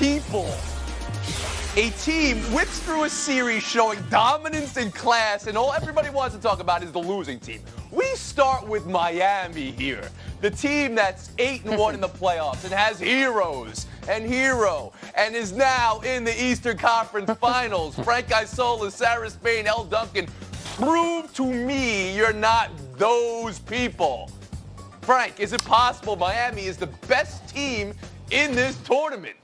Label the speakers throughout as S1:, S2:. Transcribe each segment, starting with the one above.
S1: people. A team whips through a series showing dominance and class, and all everybody wants to talk about is the losing team. We start with Miami here, the team that's 8-1 in the playoffs and has heroes and hero and is now in the Eastern Conference Finals. Frank Isola, Sarah Spain, L. Duncan, prove to me you're not those people. Frank, is it possible Miami is the best team in this tournament?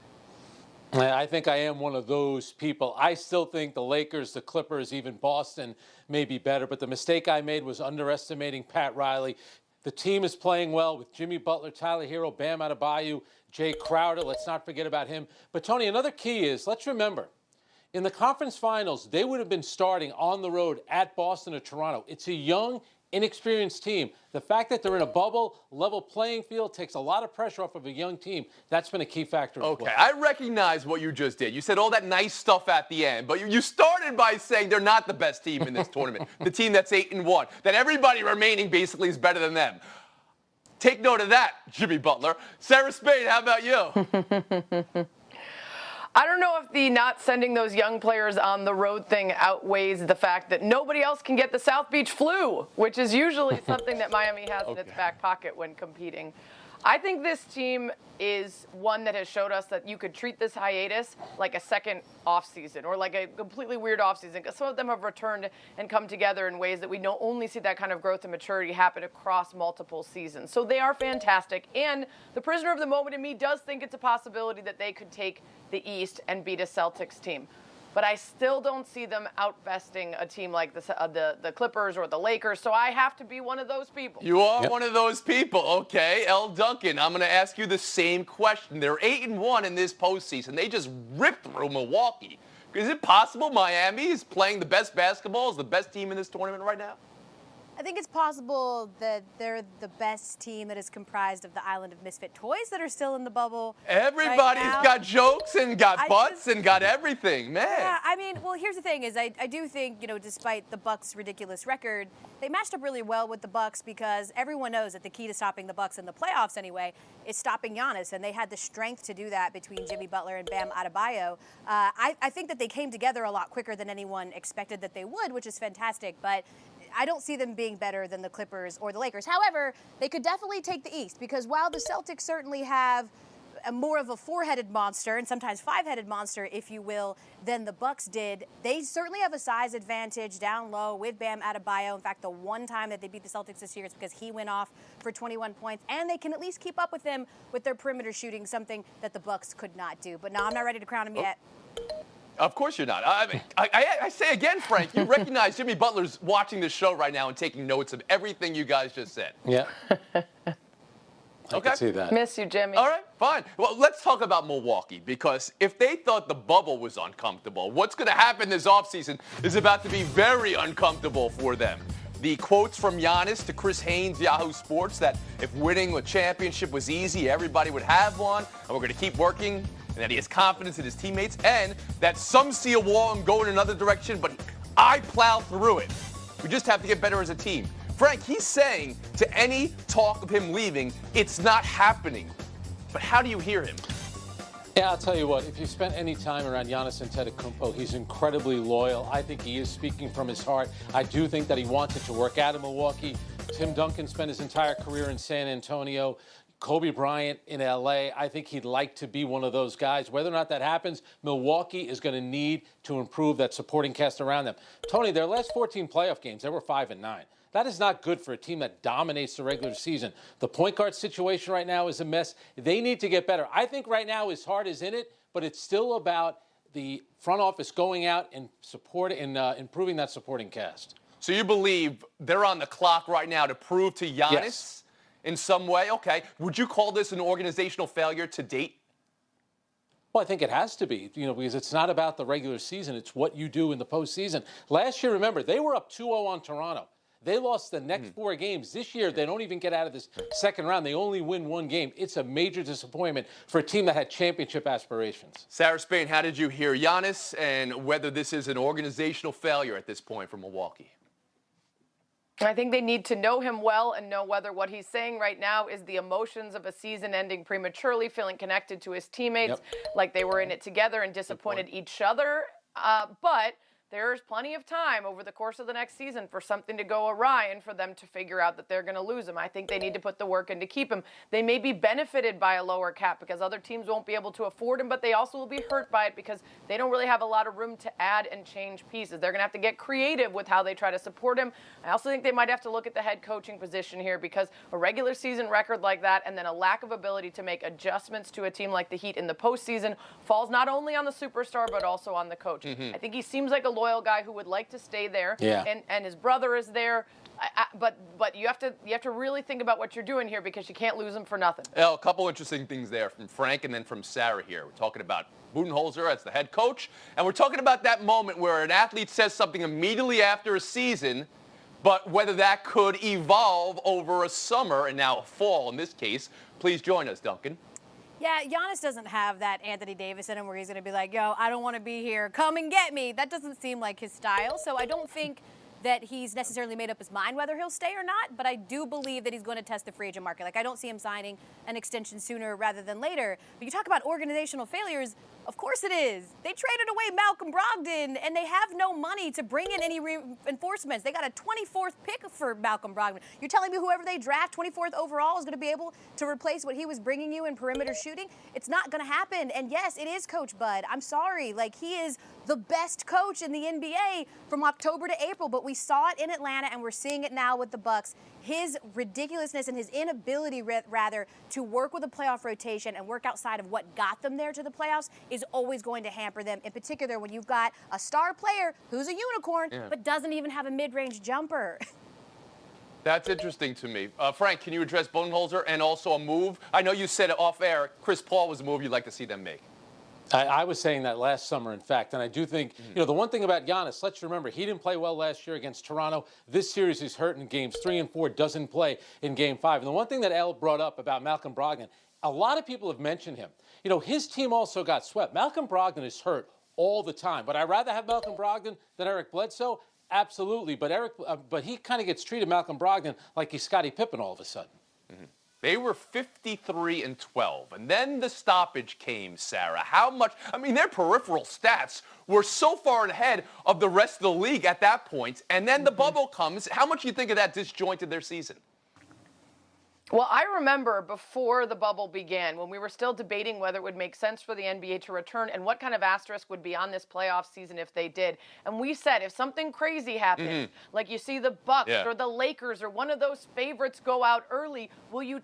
S2: I think I am one of those people. I still think the Lakers, the Clippers, even Boston may be better. But the mistake I made was underestimating Pat Riley. The team is playing well with Jimmy Butler, Tyler Hero, Bam Adebayo, Jay Crowder. Let's not forget about him. But, Tony, another key is, let's remember, in the conference finals, they would have been starting on the road at Boston or Toronto. It's a young, inexperienced team. The fact that they're in a bubble, level playing field, takes a lot of pressure off of a young team. That's been a key factor.
S1: Okay, I recognize what you just did. You said all that nice stuff at the end, but you started by saying they're not the best team in this tournament. The team that's 8-1, that everybody remaining basically is better than them. Take note of that, Jimmy Butler. Sarah Spain, how about you?
S3: I don't know if the not sending those young players on the road thing outweighs the fact that nobody else can get the South Beach flu, which is usually something that Miami has in its back pocket when competing. I think this team is one that has showed us that you could treat this hiatus like a second offseason or like a completely weird offseason, because some of them have returned and come together in ways that we don't only see that kind of growth and maturity happen across multiple seasons. So they are fantastic. And the prisoner of the moment in me does think it's a possibility that they could take the East and beat a Celtics team. But I still don't see them outbesting a team like the Clippers or the Lakers, so I have to be one of those people.
S1: You are one of those people, okay. L. Duncan, I'm going to ask you the same question. They're 8-1 in this postseason. They just ripped through Milwaukee. Is it possible Miami is playing the best basketball, is the best team in this tournament right now?
S4: I think it's possible that they're the best team that is comprised of the island of misfit toys that are still in the bubble.
S1: Everybody's got jokes and got butts and got everything, man.
S4: Yeah, I mean, well, here's the thing is I do think, despite the Bucks' ridiculous record, they matched up really well with the Bucks because everyone knows that the key to stopping the Bucks in the playoffs anyway is stopping Giannis, and they had the strength to do that between Jimmy Butler and Bam Adebayo. I think that they came together a lot quicker than anyone expected that they would, which is fantastic, but I don't see them being better than the Clippers or the Lakers. However, they could definitely take the East because while the Celtics certainly have more of a four-headed monster and sometimes five-headed monster, if you will, than the Bucks did, they certainly have a size advantage down low with Bam Adebayo. In fact, the one time that they beat the Celtics this year is because he went off for 21 points, and they can at least keep up with them with their perimeter shooting, something that the Bucks could not do. But no, I'm not ready to crown him yet.
S1: Of course you're not. I mean, I say again, Frank, you recognize Jimmy Butler's watching this show right now and taking notes of everything you guys just said.
S2: Yeah. I can see that.
S3: Miss you, Jimmy.
S1: All right, fine. Well, let's talk about Milwaukee, because if they thought the bubble was uncomfortable, what's going to happen this offseason is about to be very uncomfortable for them. The quotes from Giannis to Chris Haynes, Yahoo Sports, that if winning a championship was easy, everybody would have one, and we're going to keep working, and that he has confidence in his teammates, and that some see a wall and go in another direction, but I plow through it. We just have to get better as a team. Frank, he's saying to any talk of him leaving, it's not happening. But how do you hear him?
S2: Yeah, I'll tell you what, if you spent any time around Giannis Antetokounmpo, he's incredibly loyal. I think he is speaking from his heart. I do think that he wanted to work out in Milwaukee. Tim Duncan spent his entire career in San Antonio. Kobe Bryant in L.A., I think he'd like to be one of those guys. Whether or not that happens, Milwaukee is going to need to improve that supporting cast around them. Tony, their last 14 playoff games, they were 5-9. That is not good for a team that dominates the regular season. The point guard situation right now is a mess. They need to get better. I think right now his heart is in it, but it's still about the front office going out and improving that supporting cast.
S1: So you believe they're on the clock right now to prove to Giannis?
S2: Yes.
S1: In some way? Okay. Would you call this an organizational failure to date?
S2: Well, I think it has to be, because it's not about the regular season. It's what you do in the postseason. Last year, remember, they were up 2-0 on Toronto. They lost the next 4 games. This year, they don't even get out of this second round. They only win 1 game. It's a major disappointment for a team that had championship aspirations.
S1: Sarah Spain, how did you hear Giannis and whether this is an organizational failure at this point for Milwaukee?
S3: I think they need to know him well and know whether what he's saying right now is the emotions of a season ending prematurely, feeling connected to his teammates, like they were in it together and disappointed each other. But there's plenty of time over the course of the next season for something to go awry and for them to figure out that they're going to lose him. I think they need to put the work in to keep him. They may be benefited by a lower cap because other teams won't be able to afford him, but they also will be hurt by it because they don't really have a lot of room to add and change pieces. They're going to have to get creative with how they try to support him. I also think they might have to look at the head coaching position here because a regular season record like that and then a lack of ability to make adjustments to a team like the Heat in the postseason falls not only on the superstar but also on the coach. I think he seems like a loyal guy who would like to stay there, and his brother is there. But you have to really think about what you're doing here because you can't lose him for nothing.
S1: A couple interesting things there from Frank and then from Sarah here. We're talking about Budenholzer as the head coach, and we're talking about that moment where an athlete says something immediately after a season, but whether that could evolve over a summer and now a fall in this case. Please join us, Duncan.
S4: Yeah, Giannis doesn't have that Anthony Davis in him where he's going to be like, yo, I don't want to be here. Come and get me. That doesn't seem like his style. So I don't think that he's necessarily made up his mind whether he'll stay or not, but I do believe that he's going to test the free agent market. Like, I don't see him signing an extension sooner rather than later. But you talk about organizational failures, of course it is. They traded away Malcolm Brogdon, and they have no money to bring in any reinforcements. They got a 24th pick for Malcolm Brogdon. You're telling me whoever they draft, 24th overall, is going to be able to replace what he was bringing you in perimeter shooting? It's not going to happen. And yes, it is Coach Bud. I'm sorry. Like, he is the best coach in the NBA from October to April, but we saw it in Atlanta, and we're seeing it now with the Bucks. His ridiculousness and his inability, rather, to work with a playoff rotation and work outside of what got them there to the playoffs is always going to hamper them, in particular when you've got a star player who's a unicorn but doesn't even have a mid-range jumper.
S1: That's interesting to me. Frank, can you address Budenholzer and also a move? I know you said off air Chris Paul was a move you'd like to see them make.
S2: I was saying that last summer, in fact, and I do think, the one thing about Giannis, let's remember, he didn't play well last year against Toronto. This series he's hurt in games 3 and 4, doesn't play in game 5. And the one thing that Elle brought up about Malcolm Brogdon, a lot of people have mentioned him. His team also got swept. Malcolm Brogdon is hurt all the time. Would I rather have Malcolm Brogdon than Eric Bledsoe? Absolutely. But he kind of gets treated, Malcolm Brogdon, like he's Scottie Pippen all of a sudden.
S1: They were 53-12, and then the stoppage came, Sarah. How much? I mean, their peripheral stats were so far ahead of the rest of the league at that point, and then the bubble comes. How much do you think of that disjointed their season?
S3: Well, I remember before the bubble began when we were still debating whether it would make sense for the NBA to return and what kind of asterisk would be on this playoff season if they did. And we said if something crazy happens, like you see the Bucks or the Lakers or one of those favorites go out early, will you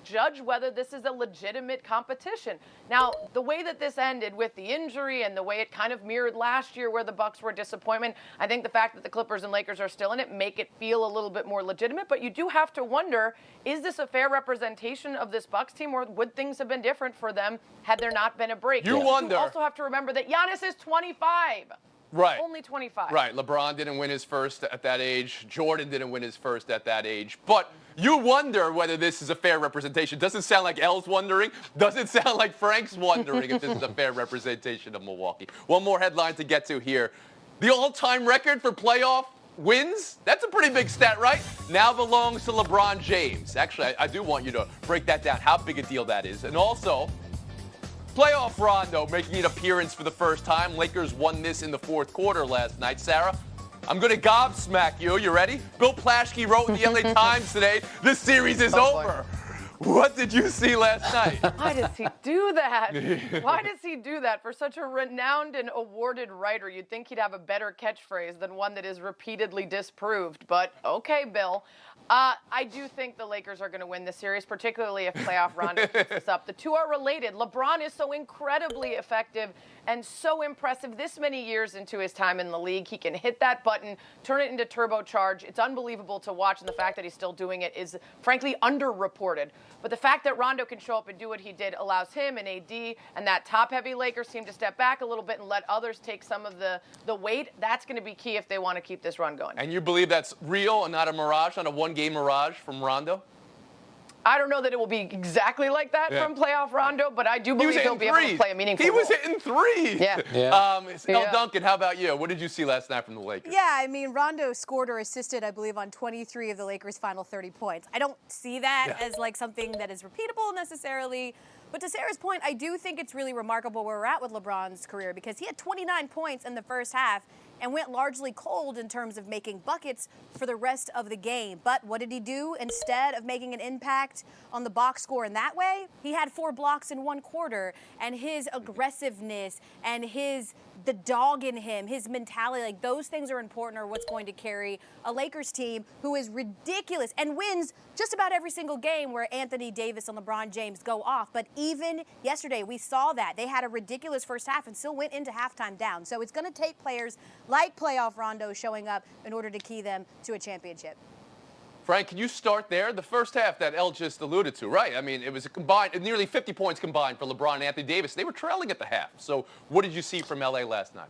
S3: judge whether this is a legitimate competition? Now, the way that this ended with the injury and the way it kind of mirrored last year where the Bucks were a disappointment, I think the fact that the Clippers and Lakers are still in it make it feel a little bit more legitimate. But you do have to wonder, is this a fair representation of this Bucks team, or would things have been different for them had there not been a break?
S1: You wonder.
S3: You also have to remember that Giannis is 25.
S1: Right.
S3: Only 25.
S1: Right. LeBron didn't win his first at that age. Jordan didn't win his first at that age. But you wonder whether this is a fair representation. Doesn't sound like Elle's wondering. Doesn't sound like Frank's wondering if this is a fair representation of Milwaukee. One more headline to get to here. The all-time record for playoff wins? That's a pretty big stat, right? Now belongs to LeBron James. Actually, I do want you to break that down, how big a deal that is. And also, playoff Rondo making an appearance for the first time. Lakers won this in the fourth quarter last night. Sarah, I'm going to gobsmack you. You ready? Bill Plaschke wrote in the LA Times today, this series is over. What did you see last night?
S3: Why does he do that? Why does he do that? For such a renowned and awarded writer, you'd think he'd have a better catchphrase than one that is repeatedly disproved. But okay, Bill. I do think the Lakers are going to win this series, particularly if playoff Rondo keeps this up. The two are related. LeBron is so incredibly effective and so impressive this many years into his time in the league. He can hit that button, turn it into turbocharge. It's unbelievable to watch, and the fact that he's still doing it is, frankly, underreported. But the fact that Rondo can show up and do what he did allows him and AD and that top-heavy Lakers team to step back a little bit and let others take some of the weight. That's going to be key if they want to keep this run going.
S1: And you believe that's real and not a mirage, not a one-game mirage from Rondo?
S3: I don't know that it will be exactly like that from playoff Rondo, but I do believe he'll be able to play a meaningful role.
S1: He was hitting threes.
S3: Yeah.
S1: El Duncan, how about you? What did you see last night from the Lakers?
S4: Yeah, I mean, Rondo scored or assisted, I believe, on 23 of the Lakers' final 30 points. I don't see that as like something that is repeatable necessarily. But to Sarah's point, I do think it's really remarkable where we're at with LeBron's career because he had 29 points in the first half and went largely cold in terms of making buckets for the rest of the game. But what did he do? Instead of making an impact on the box score in that way, he had 4 blocks in 1 quarter, and his aggressiveness and the dog in him, his mentality, like those things are important, or what's going to carry a Lakers team who is ridiculous and wins just about every single game where Anthony Davis and LeBron James go off. But even yesterday, we saw that. They had a ridiculous first half and still went into halftime down. So it's going to take players like playoff Rondo showing up in order to key them to a championship.
S1: Frank, can you start there? The first half that El just alluded to, right? I mean, it was a combined, nearly 50 points combined for LeBron and Anthony Davis. They were trailing at the half. So what did you see from L.A. last night?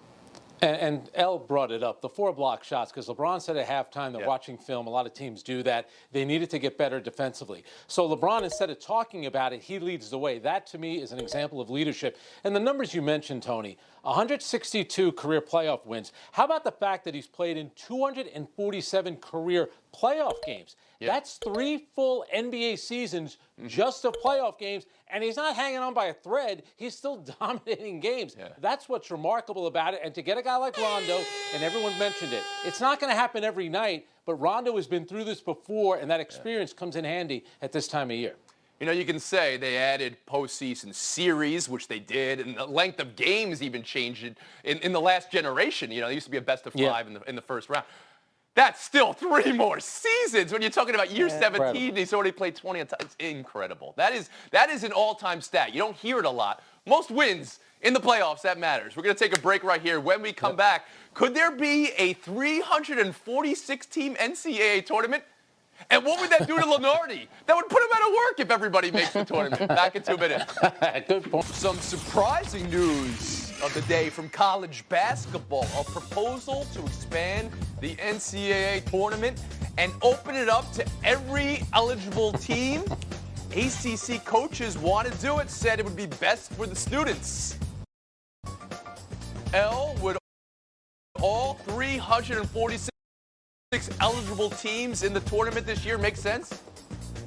S2: And El brought it up, the 4 block shots, because LeBron said at halftime that watching film, a lot of teams do that. They needed to get better defensively. So LeBron, instead of talking about it, he leads the way. That, to me, is an example of leadership. And the numbers you mentioned, Tony, 162 career playoff wins. How about the fact that he's played in 247 career playoff games? That's 3 full NBA seasons just of playoff games, and he's not hanging on by a thread. He's still dominating games. That's what's remarkable about it. And to get a guy like Rondo, and everyone mentioned it, it's not going to happen every night, but Rondo has been through this before, and that experience comes in handy at this time of year.
S1: You know, you can say they added postseason series, which they did, and the length of games even changed in the last generation. You know, it used to be a best of 5 in the first round. That's still 3 more seasons. When you're talking about year 17, he's already played 20. It's incredible. That is an all-time stat. You don't hear it a lot. Most wins in the playoffs, that matters. We're going to take a break right here. When we come back, could there be a 346-team NCAA tournament? And what would that do to Lenardi? That would put him out of work if everybody makes the tournament. Back in 2 minutes.
S2: Good point.
S1: Some surprising news of the day from college basketball. A proposal to expand the NCAA tournament and open it up to every eligible team. ACC coaches want to do it, said it would be best for the students. Would all 346 eligible teams in the tournament this year make sense?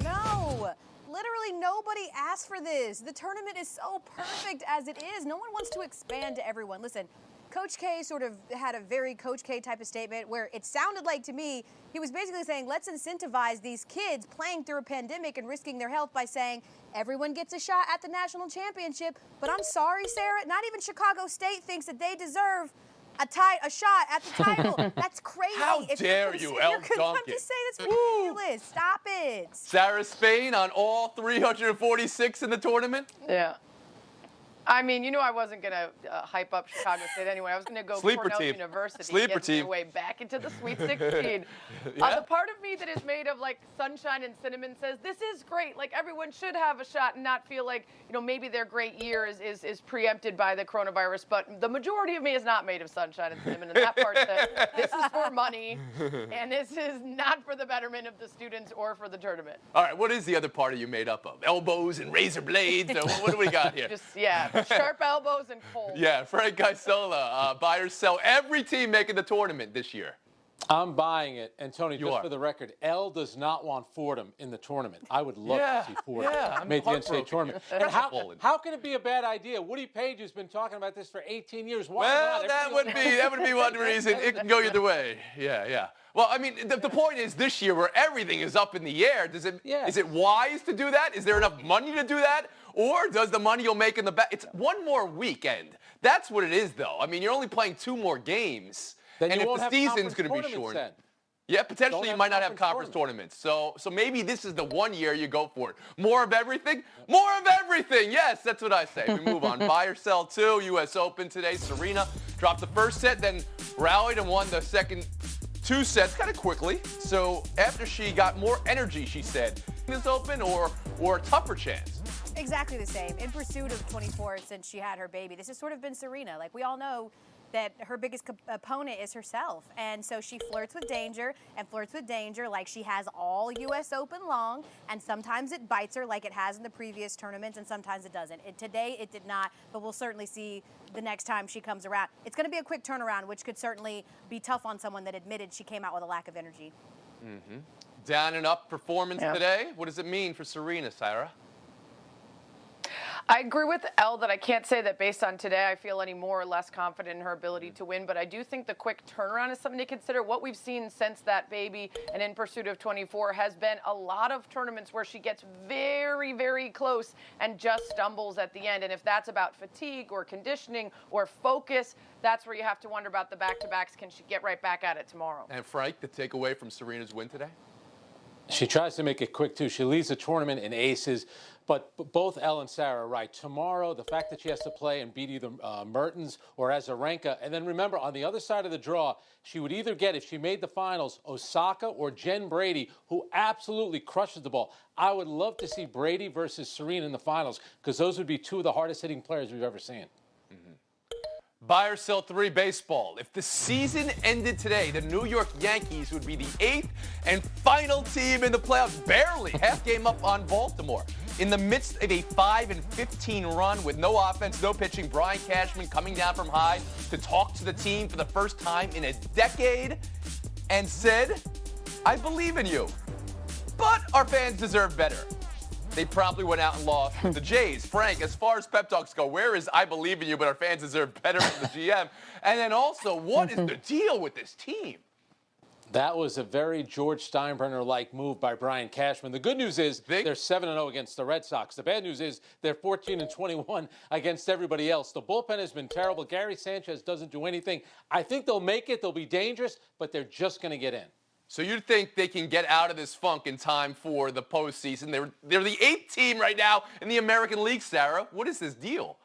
S4: No. Literally nobody asked for this. The tournament is so perfect as it is. No one wants to expand to everyone. Listen, Coach K sort of had a very Coach K type of statement where it sounded like to me he was basically saying, let's incentivize these kids playing through a pandemic and risking their health by saying everyone gets a shot at the national championship. But I'm sorry, Sarah, not even Chicago State thinks that they deserve a shot at the title. That's crazy.
S1: How dare you, El Duncan?
S4: I'm just saying that's ridiculous. Stop it.
S1: Sarah Spain on all 346 in the tournament?
S3: Yeah. I mean, you know, I wasn't going to hype up Chicago State anyway. I was going to go Cornell University, get their way back into the Sweet 16. The part of me that is made of, like, sunshine and cinnamon says, this is great. Like, everyone should have a shot and not feel like, you know, maybe their great year is preempted by the coronavirus. But the majority of me is not made of sunshine and cinnamon. And that part says, this is for money, and this is not for the betterment of the students or for the tournament.
S1: All right, what is the other part of you made up of? Elbows and razor blades? What do we got here?
S3: Just, sharp elbows and cold.
S1: Yeah, Frank Isola, buy or sell every team making the tournament this year.
S2: I'm buying it. And, Tony, just for the record, L does not want Fordham in the tournament. I would love to see Fordham make the NCAA tournament. And how can it be a bad idea? Woody Page has been talking about this for 18 years. Why not?
S1: That would be one reason. It can go either way. Yeah. Well, I mean, the point is this year where everything is up in the air, is it wise to do that? Is there enough money to do that? Or does the money you'll make in the back? It's one more weekend. That's what it is, though. I mean, you're only playing 2 more games.
S2: Then
S1: and
S2: you
S1: if
S2: won't
S1: the
S2: have
S1: season's going to be short. Yeah, potentially you might not have conference tournaments. So maybe this is the one year you go for it. More of everything? More of everything. Yes, that's what I say. We move on. Buy or sell 2. U.S. Open today. Serena dropped the first set, then rallied and won the second 2 sets kind of quickly. So after she got more energy, she said, this open or a tougher chance?
S4: Exactly the same. In pursuit of 24 since she had her baby. This has sort of been Serena. Like, we all know that her biggest opponent is herself. And so she flirts with danger like she has all U.S. Open long, and sometimes it bites her like it has in the previous tournaments, and sometimes it doesn't. Today it did not, but we'll certainly see the next time she comes around. It's going to be a quick turnaround, which could certainly be tough on someone that admitted she came out with a lack of energy.
S1: Mm-hmm. Down and up performance today. What does it mean for Serena, Sarah?
S3: I agree with Elle that I can't say that based on today I feel any more or less confident in her ability to win, but I do think the quick turnaround is something to consider. What we've seen since that baby and In Pursuit of 24 has been a lot of tournaments where she gets very, very close and just stumbles at the end. And if that's about fatigue or conditioning or focus, that's where you have to wonder about the back-to-backs. Can she get right back at it tomorrow?
S1: And Frank, the takeaway from Serena's win today?
S2: She tries to make it quick, too. She leads the tournament in aces. But both Elle and Sarah are right. Tomorrow, the fact that she has to play and beat either Mertens or Azarenka. And then remember, on the other side of the draw, she would either get, if she made the finals, Osaka or Jen Brady, who absolutely crushes the ball. I would love to see Brady versus Serena in the finals, because those would be two of the hardest-hitting players we've ever seen.
S1: Buy or sell 3 baseball. If the season ended today, the New York Yankees would be the 8th and final team in the playoffs, barely half game up on Baltimore. In the midst of a 5-15 run with no offense, no pitching, Brian Cashman coming down from high to talk to the team for the first time in a decade and said, "I believe in you, but our fans deserve better." They promptly went out and lost to the Jays. Frank, as far as pep talks go, where is "I believe in you, but our fans deserve better" from the GM? And then also, what is the deal with this team?
S2: That was a very George Steinbrenner-like move by Brian Cashman. The good news is they're 7-0 against the Red Sox. The bad news is they're 14-21 against everybody else. The bullpen has been terrible. Gary Sanchez doesn't do anything. I think they'll make it. They'll be dangerous, but they're just going to get in.
S1: So you think they can get out of this funk in time for the postseason? They're the 8th team right now in the American League, Sarah. What is this deal?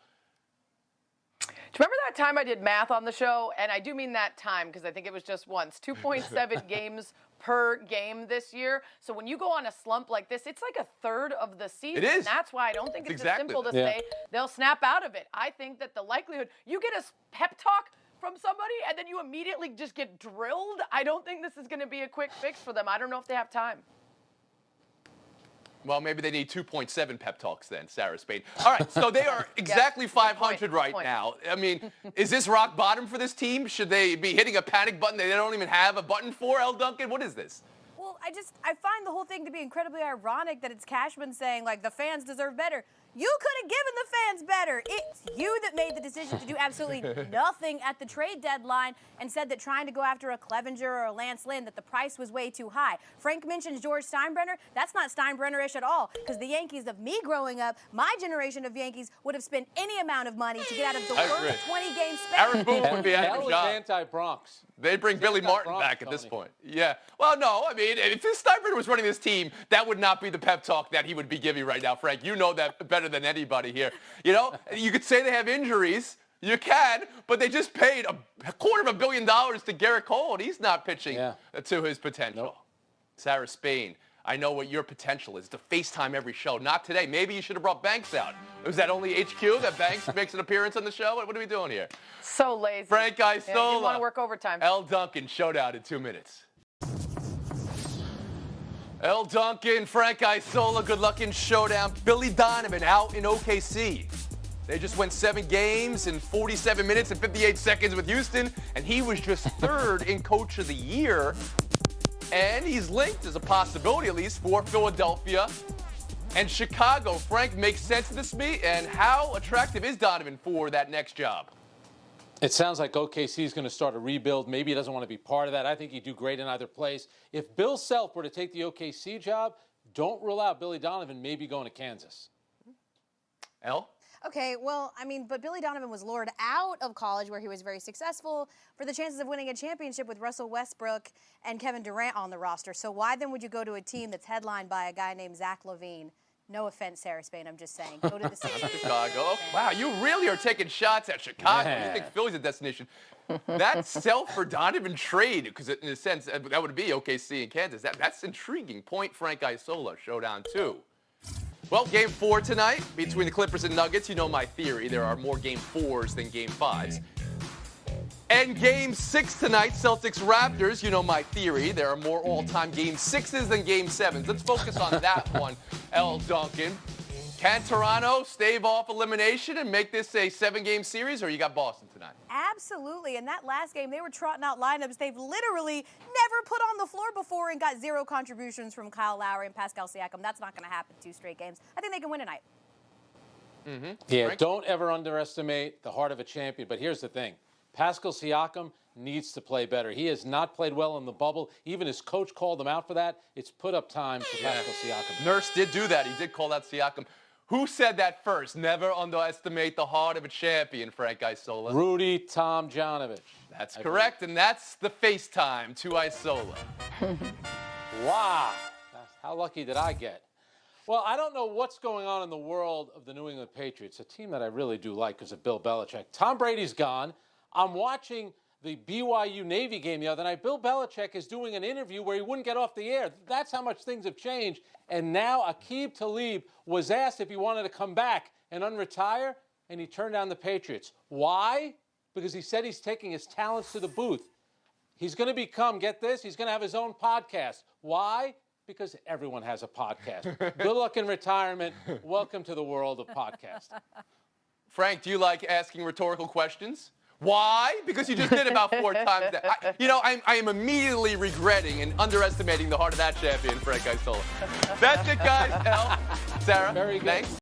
S3: Do you remember that time I did math on the show? And I do mean that time because I think it was just once. 2.7 games per game this year. So when you go on a slump like this, it's like a third of the season.
S1: It is.
S3: And that's why I don't think it's
S1: exactly
S3: as simple to say they'll snap out of it. I think that the likelihood you get a pep talk from somebody and then you immediately just get drilled. I don't think this is going to be a quick fix for them. I don't know if they have time.
S1: Well, maybe they need 2.7 pep talks then, Sarah Spain. All right, so they are exactly 500 right now. I mean, is this rock bottom for this team? Should they be hitting a panic button they don't even have a button for, Elle Duncan? What is this?
S4: Well, I find the whole thing to be incredibly ironic that it's Cashman saying, like, the fans deserve better. You could have given the fans better. It's you that made the decision to do absolutely nothing at the trade deadline and said that trying to go after a Clevenger or a Lance Lynn, that the price was way too high. Frank mentions George Steinbrenner. That's not Steinbrenner-ish at all, because the Yankees of me growing up, my generation of Yankees would have spent any amount of money to get out of the worst 20-game span.
S1: Aaron Boone would be out of a job.
S2: Anti-Bronx.
S1: They'd bring Billy Martin back at this point. Yeah. Well, no, I mean, if Steinbrenner was running this team, that would not be the pep talk that he would be giving right now, Frank. You know that better than anybody here. You know, you could say they have injuries. You can, but they just paid $250 million to Garrett Cole, and he's not pitching to his potential.
S2: Nope.
S1: Sarah Spain, I know what your potential is to FaceTime every show. Not today. Maybe you should have brought Banks out. Was that only HQ that Banks makes an appearance on the show? What are we doing here?
S3: So lazy.
S1: Frank Isola.
S3: You want to work overtime.
S1: Elle Duncan, showdown in 2 minutes. Elle Duncan, Frank Isola, good luck in showdown. Billy Donovan out in OKC. They just went 7 games in 47 minutes and 58 seconds with Houston, and he was just 3rd in Coach of the Year. And he's linked as a possibility, at least, for Philadelphia and Chicago. Frank, makes sense to this to me, and how attractive is Donovan for that next job?
S2: It sounds like OKC is going to start a rebuild. Maybe he doesn't want to be part of that. I think he'd do great in either place. If Bill Self were to take the OKC job, don't rule out Billy Donovan maybe going to Kansas.
S1: Elle?
S4: Okay, well, I mean, but Billy Donovan was lured out of college where he was very successful for the chances of winning a championship with Russell Westbrook and Kevin Durant on the roster. So why then would you go to a team that's headlined by a guy named Zach LaVine? No offense, Sarah Spain, I'm just saying. Go to the city.
S1: Chicago. Wow, you really are taking shots at Chicago.
S2: Yeah.
S1: You think Philly's a destination. That Self for Donovan trade, because in a sense, that would be OKC and Kansas. That's intriguing. Point Frank Isola, showdown 2. Well, Game 4 tonight between the Clippers and Nuggets. You know my theory. There are more Game 4s than Game 5s. And Game 6 tonight, Celtics-Raptors. You know my theory. There are more all-time Game 6s than Game 7s. Let's focus on that one, L. Duncan. Can Toronto stave off elimination and make this a 7-game series, or you got Boston tonight?
S4: Absolutely. In that last game, they were trotting out lineups they've literally never put on the floor before and got 0 contributions from Kyle Lowry and Pascal Siakam. That's not going to happen 2 straight games. I think they can win tonight.
S2: Yeah,
S1: Frank?
S2: don't ever underestimate the heart of a champion. But here's the thing. Pascal Siakam needs to play better. He has not played well in the bubble. Even his coach called him out for that. It's put up time for Pascal Siakam.
S1: Nurse did do that. He did call out Siakam. Who said that first? Never underestimate the heart of a champion, Frank Isola.
S2: Rudy Tomjanovich.
S1: That's correct, and that's the FaceTime to Isola.
S2: Wow. How lucky did I get? Well, I don't know what's going on in the world of the New England Patriots, a team that I really do like because of Bill Belichick. Tom Brady's gone. I'm watching the BYU Navy game the other night. Bill Belichick is doing an interview where he wouldn't get off the air. That's how much things have changed. And now Aqib Talib was asked if he wanted to come back and unretire, and he turned down the Patriots. Why? Because he said he's taking his talents to the booth. He's going to become, get this, he's going to have his own podcast. Why? Because everyone has a podcast. Good luck in retirement. Welcome to the world of podcasting.
S1: Frank, do you like asking rhetorical questions? Why? Because you just did about 4 times that. I am immediately regretting and underestimating the heart of that champion, Frank Isola. That's it, guys. Sarah,
S2: Very good.
S1: thanks.